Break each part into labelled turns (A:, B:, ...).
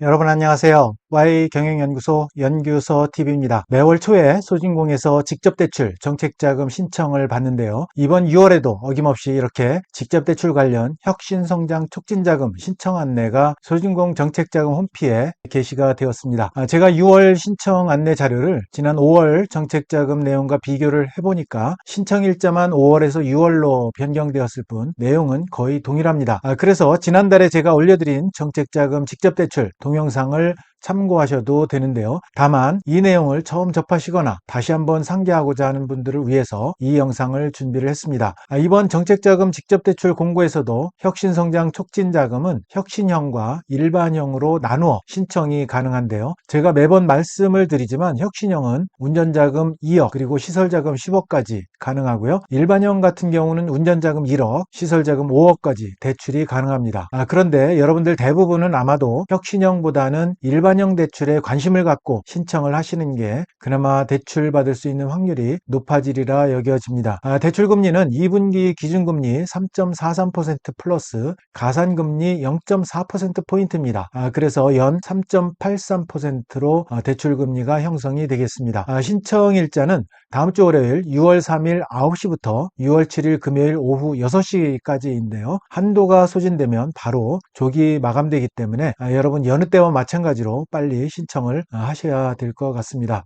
A: 여러분 안녕하세요. Y경영연구소 연구소 TV입니다. 매월 초에 소진공에서 직접대출 정책자금 신청을 받는데요. 이번 6월에도 어김없이 이렇게 직접대출 관련 혁신성장 촉진자금 신청 안내가 소진공 정책자금 홈피에 게시가 되었습니다. 제가 6월 신청 안내 자료를 지난 5월 정책자금 내용과 비교를 해보니까 신청 일자만 5월에서 6월로 변경되었을 뿐 내용은 거의 동일합니다. 그래서 지난달에 제가 올려드린 정책자금 직접대출 동영상을 참고하셔도 되는데요. 다만 이 내용을 처음 접하시거나 다시 한번 상기하고자 하는 분들을 위해서 이 영상을 준비를 했습니다. 이번 정책자금 직접대출 공고에서도 혁신성장 촉진자금은 혁신형과 일반형으로 나누어 신청이 가능한데요. 제가 매번 말씀을 드리지만 혁신형은 운전자금 2억 그리고 시설자금 10억까지 가능하고요. 일반형 같은 경우는 운전자금 1억, 시설자금 5억까지 대출이 가능합니다. 그런데 여러분들 대부분은 아마도 혁신형보다는 일반형 대출에 관심을 갖고 신청을 하시는 게 그나마 대출 받을 수 있는 확률이 높아지리라 여겨집니다. 대출금리는 2분기 기준금리 3.43% 플러스 가산금리 0.4%포인트입니다. 그래서 연 3.83%로 대출금리가 형성이 되겠습니다. 신청일자는 다음 주 월요일 6월 3일 9시부터 6월 7일 금요일 오후 6시까지인데요. 한도가 소진되면 바로 조기 마감되기 때문에 여러분 여느 때와 마찬가지로 빨리 신청을 하셔야 될 것 같습니다.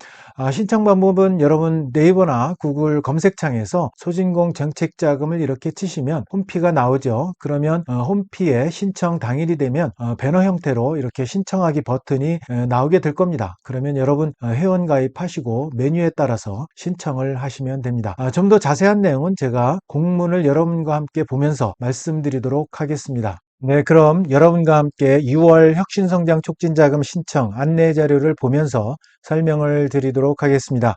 A: 신청 방법은 여러분 네이버나 구글 검색창에서 소진공 정책자금을 이렇게 치시면 홈피가 나오죠. 그러면 홈피에 신청 당일이 되면 배너 형태로 이렇게 신청하기 버튼이 나오게 될 겁니다. 그러면 여러분 회원 가입하시고 메뉴에 따라서 신청을 하시면 됩니다. 좀 더 자세한 내용은 제가 공문을 여러분과 함께 보면서 말씀드리도록 하겠습니다. 네, 그럼 여러분과 함께 6월 혁신성장 촉진자금 신청 안내 자료를 보면서 설명을 드리도록 하겠습니다.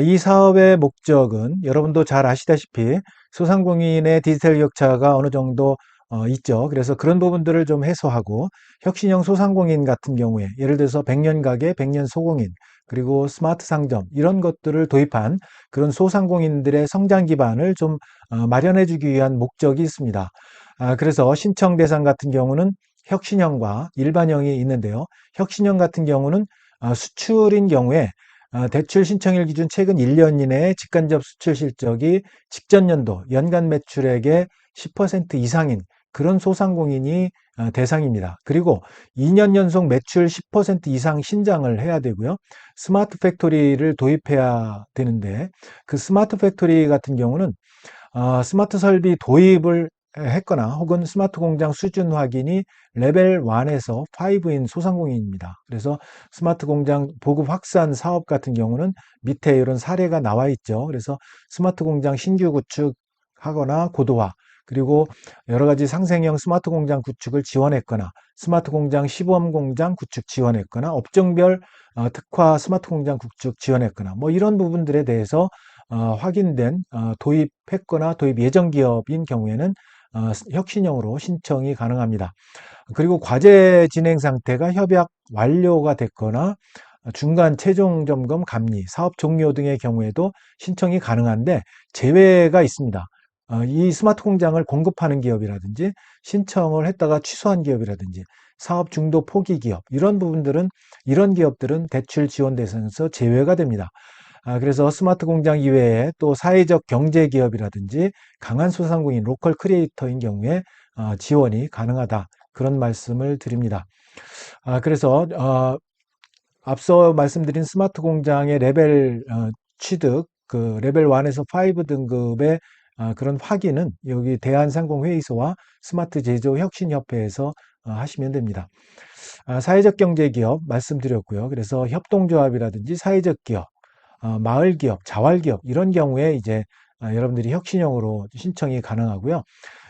A: 이 사업의 목적은 여러분도 잘 아시다시피 소상공인의 디지털 격차가 어느 정도 있죠. 그래서 그런 부분들을 좀 해소하고 혁신형 소상공인 같은 경우에 예를 들어서 100년 가게, 100년 소공인, 그리고 스마트 상점 이런 것들을 도입한 그런 소상공인들의 성장 기반을 좀 마련해 주기 위한 목적이 있습니다. 그래서 신청 대상 같은 경우는 혁신형과 일반형이 있는데요. 혁신형 같은 경우는 수출인 경우에 대출 신청일 기준 최근 1년 이내에 직간접 수출 실적이 직전 연도 연간 매출액의 10% 이상인 그런 소상공인이 대상입니다. 그리고 2년 연속 매출 10% 이상 신장을 해야 되고요. 스마트 팩토리를 도입해야 되는데 그 스마트 팩토리 같은 경우는 스마트 설비 도입을 했거나 혹은 스마트 공장 수준 확인이 레벨 1에서 5인 소상공인입니다. 그래서 스마트 공장 보급 확산 사업 같은 경우는 밑에 이런 사례가 나와 있죠. 그래서 스마트 공장 신규 구축하거나 고도화, 그리고 여러 가지 상생형 스마트 공장 구축을 지원했거나 스마트 공장 시범 공장 구축 지원했거나 업종별 특화 스마트 공장 구축 지원했거나 뭐 이런 부분들에 대해서 확인된 도입했거나 도입 예정 기업인 경우에는 혁신형으로 신청이 가능합니다. 그리고 과제 진행 상태가 협약 완료가 됐거나 중간 최종 점검 감리, 사업 종료 등의 경우에도 신청이 가능한데 제외가 있습니다. 이 스마트 공장을 공급하는 기업이라든지 신청을 했다가 취소한 기업이라든지 사업 중도 포기 기업 이런 부분들은 이런 기업들은 대출 지원 대상에서 제외가 됩니다. 그래서 스마트 공장 이외에 또 사회적 경제 기업이라든지 강한 소상공인, 로컬 크리에이터인 경우에 지원이 가능하다. 그런 말씀을 드립니다. 그래서 앞서 말씀드린 스마트 공장의 레벨 취득, 그 레벨 1에서 5 등급의 그런 확인은 여기 대한상공회의소와 스마트 제조 혁신협회에서 하시면 됩니다. 사회적 경제 기업 말씀드렸고요. 그래서 협동조합이라든지 사회적 기업, 마을 기업, 자활 기업 이런 경우에 이제 여러분들이 혁신형으로 신청이 가능하고요.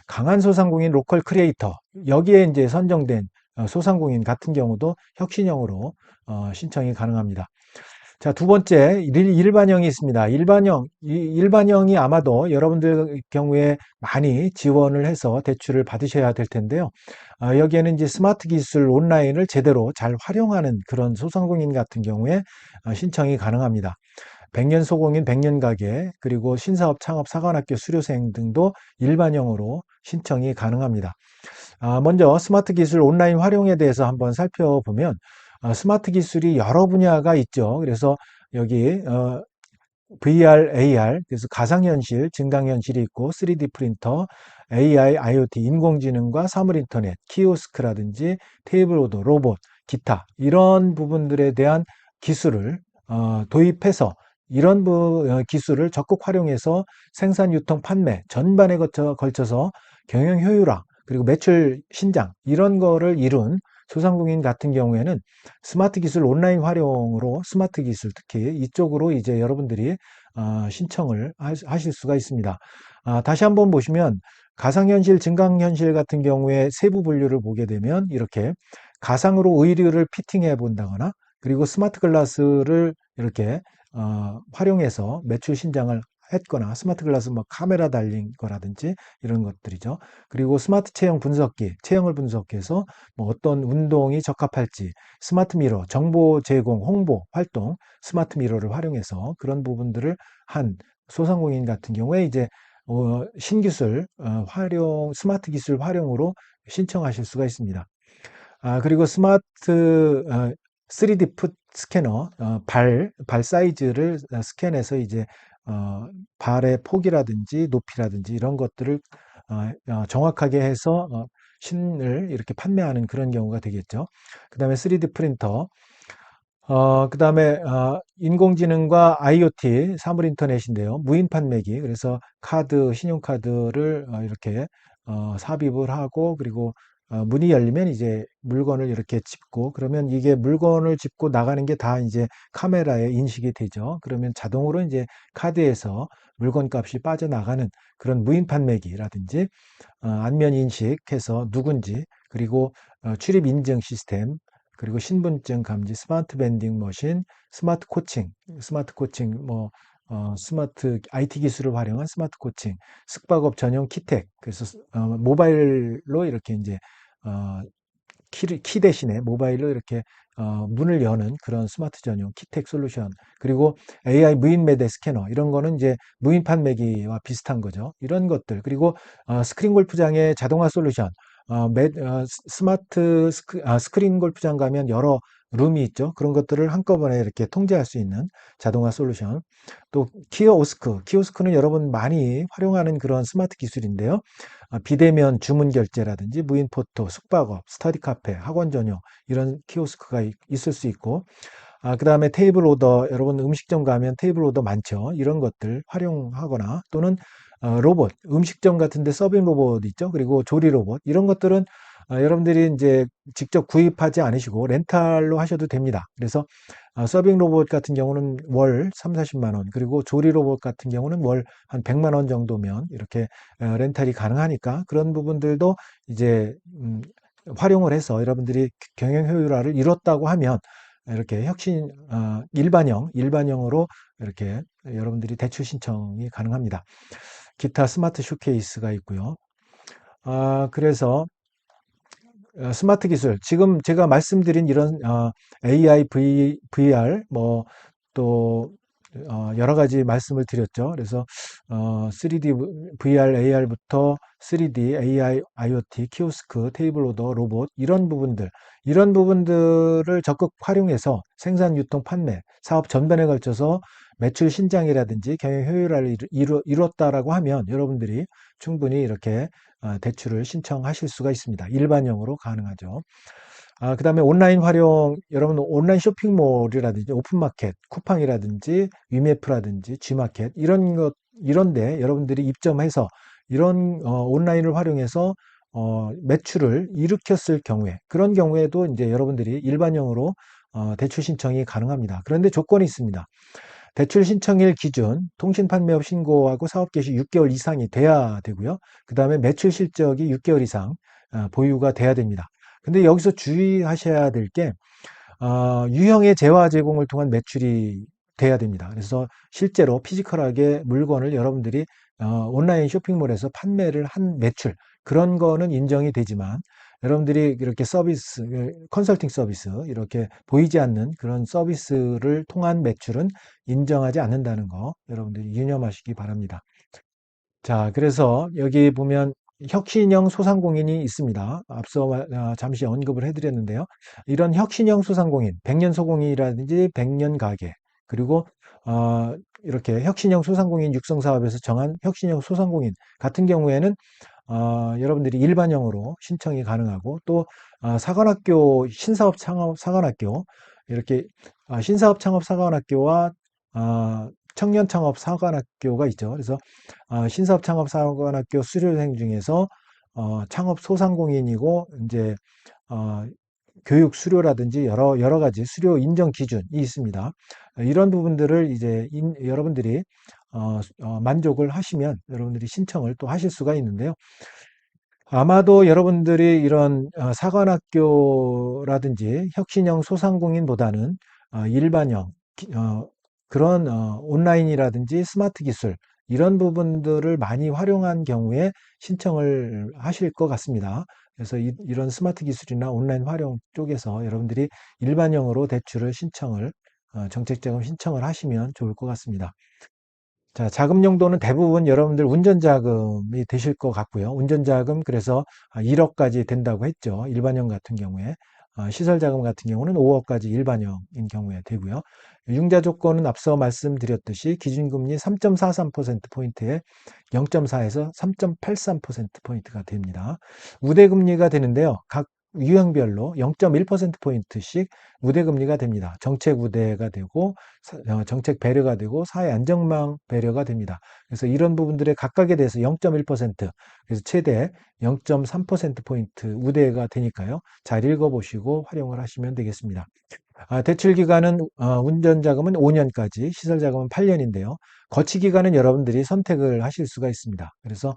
A: 강한 소상공인 로컬 크리에이터 여기에 이제 선정된 소상공인 같은 경우도 혁신형으로 신청이 가능합니다. 자, 두 번째 일반형이 있습니다. 일반형이 아마도 여러분들 경우에 많이 지원을 해서 대출을 받으셔야 될 텐데요. 여기에는 이제 스마트 기술 온라인을 제대로 잘 활용하는 그런 소상공인 같은 경우에 신청이 가능합니다. 100년 소공인 100년 가게 그리고 신사업 창업 사관학교 수료생 등도 일반형으로 신청이 가능합니다. 먼저 스마트 기술 온라인 활용에 대해서 한번 살펴보면 스마트 기술이 여러 분야가 있죠. 그래서 여기 VR, AR, 그래서 가상현실, 증강현실이 있고 3D 프린터, AI, IoT, 인공지능과 사물인터넷, 키오스크라든지 테이블 오더, 로봇, 기타 이런 부분들에 대한 기술을 도입해서 이런 기술을 적극 활용해서 생산, 유통, 판매 전반에 걸쳐서 경영 효율화 그리고 매출 신장 이런 거를 이룬 소상공인 같은 경우에는 스마트 기술 온라인 활용으로 스마트 기술 특히 이쪽으로 이제 여러분들이 신청을 하실 수가 있습니다. 다시 한번 보시면 가상현실, 증강현실 같은 경우에 세부 분류를 보게 되면 이렇게 가상으로 의류를 피팅해 본다거나 그리고 스마트 글라스를 이렇게 활용해서 매출 신장을 했거나 스마트 글라스 뭐 카메라 달린 거라든지 이런 것들이죠. 그리고 스마트 체형 분석기, 체형을 분석해서 뭐 어떤 운동이 적합할지 스마트 미러, 정보 제공, 홍보, 활동, 스마트 미러를 활용해서 그런 부분들을 한 소상공인 같은 경우에 이제 신기술 활용, 스마트 기술 활용으로 신청하실 수가 있습니다. 그리고 스마트 3D 풋 스캐너, 발 사이즈를 스캔해서 이제 발의 폭이라든지 높이라든지 이런 것들을 정확하게 해서 신을 이렇게 판매하는 그런 경우가 되겠죠. 그 다음에 3D 프린터, 그 다음에 인공지능과 IoT, 사물인터넷인데요. 무인 판매기, 그래서 카드, 신용카드를 이렇게 삽입을 하고 그리고 문이 열리면 이제 물건을 이렇게 짚고 그러면 이게 물건을 짚고 나가는 게 다 이제 카메라에 인식이 되죠. 그러면 자동으로 이제 카드에서 물건 값이 빠져나가는 그런 무인 판매기라든지 안면 인식해서 누군지 그리고 출입 인증 시스템 그리고 신분증 감지, 스마트 밴딩 머신, 스마트 코칭, 뭐, 스마트 IT 기술을 활용한 스마트 코칭, 숙박업 전용 키텍, 그래서 모바일로 이렇게 이제 어, 키 대신에 모바일로 이렇게 문을 여는 그런 스마트 전용 키텍 솔루션 그리고 AI 무인 매대 스캐너 이런 거는 이제 무인 판매기와 비슷한 거죠. 이런 것들 그리고 스크린 골프장의 자동화 솔루션 스마트 스크린 골프장 가면 여러 룸이 있죠. 그런 것들을 한꺼번에 이렇게 통제할 수 있는 자동화 솔루션. 또 키오스크는 여러분 많이 활용하는 그런 스마트 기술인데요. 비대면 주문 결제라든지 무인 포토, 숙박업, 스터디 카페, 학원 전용 이런 키오스크가 있을 수 있고 그다음에 테이블 오더 여러분 음식점 가면 테이블 오더 많죠. 이런 것들 활용하거나 또는 로봇 음식점 같은데 서빙 로봇 있죠. 그리고 조리 로봇 이런 것들은 여러분들이 이제 직접 구입하지 않으시고 렌탈로 하셔도 됩니다. 그래서 서빙 로봇 같은 경우는 월 3, 40만 원, 그리고 조리 로봇 같은 경우는 월 한 100만 원 정도면 이렇게 렌탈이 가능하니까 그런 부분들도 이제 활용을 해서 여러분들이 경영 효율화를 이뤘다고 하면 이렇게 일반형으로 이렇게 여러분들이 대출 신청이 가능합니다. 기타 스마트 쇼케이스가 있고요. 그래서 스마트 기술, 지금 제가 말씀드린 이런 AI, VR, 뭐 또 여러 가지 말씀을 드렸죠. 그래서 3D VR, AR부터 3D, AI, IoT, 키오스크, 테이블 오더, 로봇 이런 부분들을 적극 활용해서 생산, 유통, 판매, 사업 전반에 걸쳐서 매출 신장이라든지 경영 효율화를 이뤘다라고 하면 여러분들이 충분히 이렇게 대출을 신청하실 수가 있습니다. 일반형으로 가능하죠. 그다음에 온라인 활용, 여러분 온라인 쇼핑몰이라든지 오픈마켓, 쿠팡이라든지 위메프라든지 G마켓 이런데 여러분들이 입점해서 이런 온라인을 활용해서 매출을 일으켰을 경우에 그런 경우에도 이제 여러분들이 일반형으로 대출 신청이 가능합니다. 그런데 조건이 있습니다. 대출 신청일 기준 통신 판매업 신고하고 사업 개시 6개월 이상이 돼야 되고요. 그 다음에 매출 실적이 6개월 이상 보유가 돼야 됩니다. 근데 여기서 주의하셔야 될 게 유형의 재화 제공을 통한 매출이 돼야 됩니다. 그래서 실제로 피지컬하게 물건을 여러분들이 온라인 쇼핑몰에서 판매를 한 매출 그런 거는 인정이 되지만 여러분들이 이렇게 서비스, 컨설팅 서비스 이렇게 보이지 않는 그런 서비스를 통한 매출은 인정하지 않는다는 거 여러분들이 유념하시기 바랍니다. 자, 그래서 여기 보면 혁신형 소상공인이 있습니다. 앞서 잠시 언급을 해드렸는데요. 이런 혁신형 소상공인, 백년 소공이라든지 백년 가게, 그리고 이렇게 혁신형 소상공인 육성 사업에서 정한 혁신형 소상공인 같은 경우에는 여러분들이 일반형으로 신청이 가능하고, 또 사관학교 신사업 창업 사관학교, 이렇게 신사업 창업 사관학교와 청년 창업 사관학교가 있죠. 그래서 신사업 창업 사관학교 수료생 중에서 창업 소상공인이고, 이제 어, 교육 수료라든지 여러 가지 수료 인정 기준이 있습니다. 이런 부분들을 이제 여러분들이 만족을 하시면 여러분들이 신청을 또 하실 수가 있는데요. 아마도 여러분들이 이런 사관학교라든지 혁신형 소상공인보다는 일반형 그런 온라인이라든지 스마트 기술 이런 부분들을 많이 활용한 경우에 신청을 하실 것 같습니다. 그래서 이런 스마트 기술이나 온라인 활용 쪽에서 여러분들이 일반형으로 대출을 신청을 정책자금 신청을 하시면 좋을 것 같습니다. 자, 자금 용도는 대부분 여러분들 운전자금이 되실 것 같고요. 운전자금 그래서 1억까지 된다고 했죠. 일반형 같은 경우에. 시설자금 같은 경우는 5억까지 일반형인 경우에 되고요. 융자 조건은 앞서 말씀드렸듯이 기준금리 3.43%포인트에 0.4에서 3.83%포인트가 됩니다. 우대금리가 되는데요. 각 유형별로 0.1%포인트씩 우대금리가 됩니다. 정책 우대가 되고 정책 배려가 되고 사회 안정망 배려가 됩니다. 그래서 이런 부분들의 각각에 대해서 0.1%, 그래서 최대 0.3%포인트 우대가 되니까요. 잘 읽어보시고 활용을 하시면 되겠습니다. 대출 기간은 운전자금은 5년까지, 시설자금은 8년인데요. 거치 기간은 여러분들이 선택을 하실 수가 있습니다. 그래서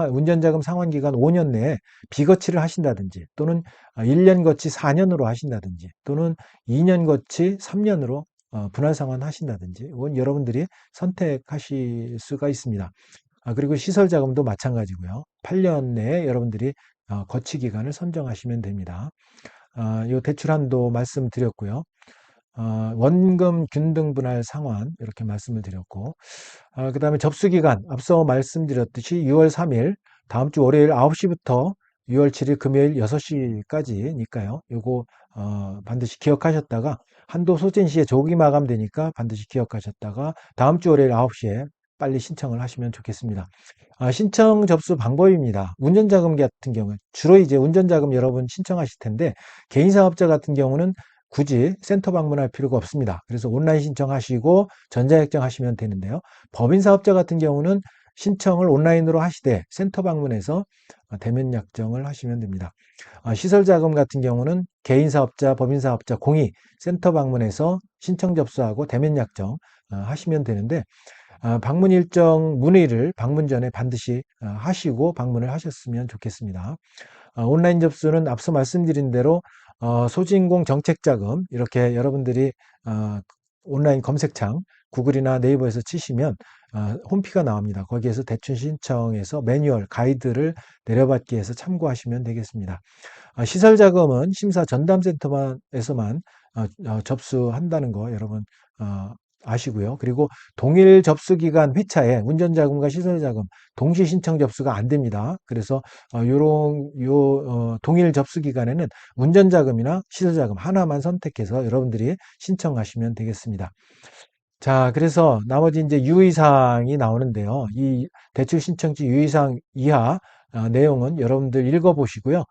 A: 운전자금 상환 기간 5년 내에 비거치를 하신다든지, 또는 1년 거치 4년으로 하신다든지, 또는 2년 거치 3년으로 분할 상환하신다든지, 이건 여러분들이 선택하실 수가 있습니다. 그리고 시설자금도 마찬가지고요. 8년 내에 여러분들이 거치 기간을 선정하시면 됩니다. 요 대출 한도 말씀드렸고요. 원금 균등 분할 상환 이렇게 말씀을 드렸고, 그 다음에 접수 기간 앞서 말씀드렸듯이 6월 3일 다음 주 월요일 9시부터 6월 7일 금요일 6시까지니까요. 요거 반드시 기억하셨다가, 한도 소진 시에 조기 마감되니까 반드시 기억하셨다가 다음 주 월요일 9시에 빨리 신청을 하시면 좋겠습니다. 신청 접수 방법입니다. 운전자금 같은 경우 주로 이제 운전자금 여러분 신청하실 텐데, 개인사업자 같은 경우는 굳이 센터 방문할 필요가 없습니다. 그래서 온라인 신청하시고 전자협정 하시면 되는데요. 법인사업자 같은 경우는 신청을 온라인으로 하시되 센터 방문해서 대면 약정을 하시면 됩니다. 시설자금 같은 경우는 개인사업자, 법인사업자 공의 센터 방문해서 신청 접수하고 대면 약정 하시면 되는데, 방문 일정 문의를 방문 전에 반드시 하시고 방문을 하셨으면 좋겠습니다. 온라인 접수는 앞서 말씀드린 대로 소주인공 정책자금 이렇게 여러분들이 온라인 검색창 구글이나 네이버에서 치시면 홈피가 나옵니다. 거기에서 대출 신청에서 매뉴얼 가이드를 내려받기 위해서 참고하시면 되겠습니다. 시설자금은 심사 전담센터에서만 접수한다는 거 여러분 아시고요. 그리고 동일 접수 기간 회차에 운전자금과 시설자금 동시 신청 접수가 안 됩니다. 그래서 동일 접수 기간에는 운전자금이나 시설자금 하나만 선택해서 여러분들이 신청하시면 되겠습니다. 자, 그래서 나머지 이제 유의사항이 나오는데요. 이 대출 신청지 유의사항 이하 내용은 여러분들 읽어보시고요.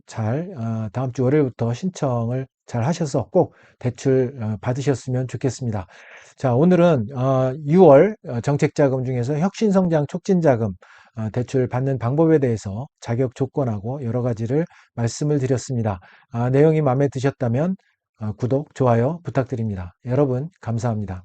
A: 다음 주 월요일부터 신청을 잘 하셔서 꼭 대출 받으셨으면 좋겠습니다. 자, 오늘은 6월 정책자금 중에서 혁신성장 촉진자금 대출 받는 방법에 대해서 자격 조건하고 여러 가지를 말씀을 드렸습니다. 내용이 마음에 드셨다면 구독, 좋아요 부탁드립니다. 여러분, 감사합니다.